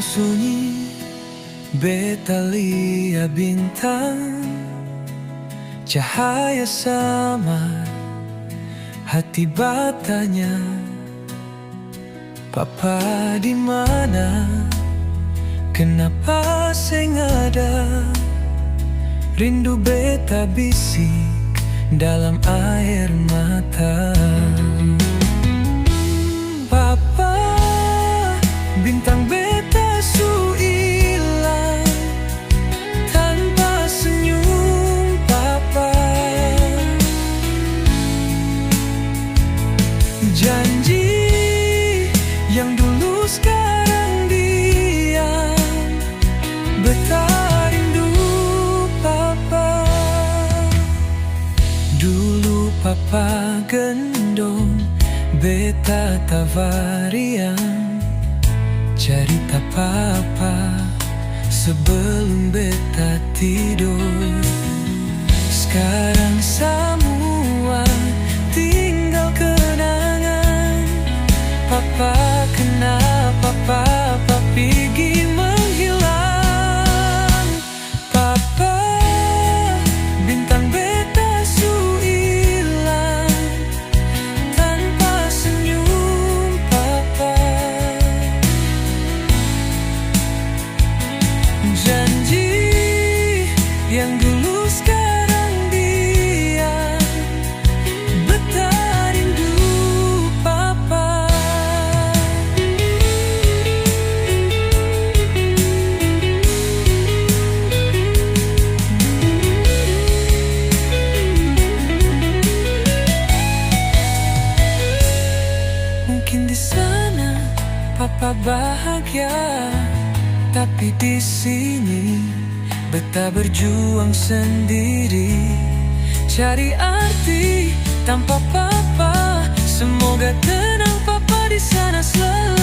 sunyi, beta lia bintang, cahaya samar, hati batanya. Papa di mana? Kenapa seng ada? Rindu beta bisik dalam air mata. Papa, bintang beta su hilang tanpa senyum Papa. Janji yang dulu sekarang diam, beta rindu Papa. Dulu Papa gendong beta tavarian, cerita Papa sebelum beta tidur. Sekarang semua tinggal kenangan. Papa, kenapa Papa pergi menghilang? Papa, bintang beta su hilang tanpa senyum Papa. Janji yang dulu sekarang diam, beta rindu Papa. Mungkin di sana Papa bahagia, tapi di sini beta berjuang sendiri, cari arti tanpa Papa. Semoga tenang Papa di sana selalu.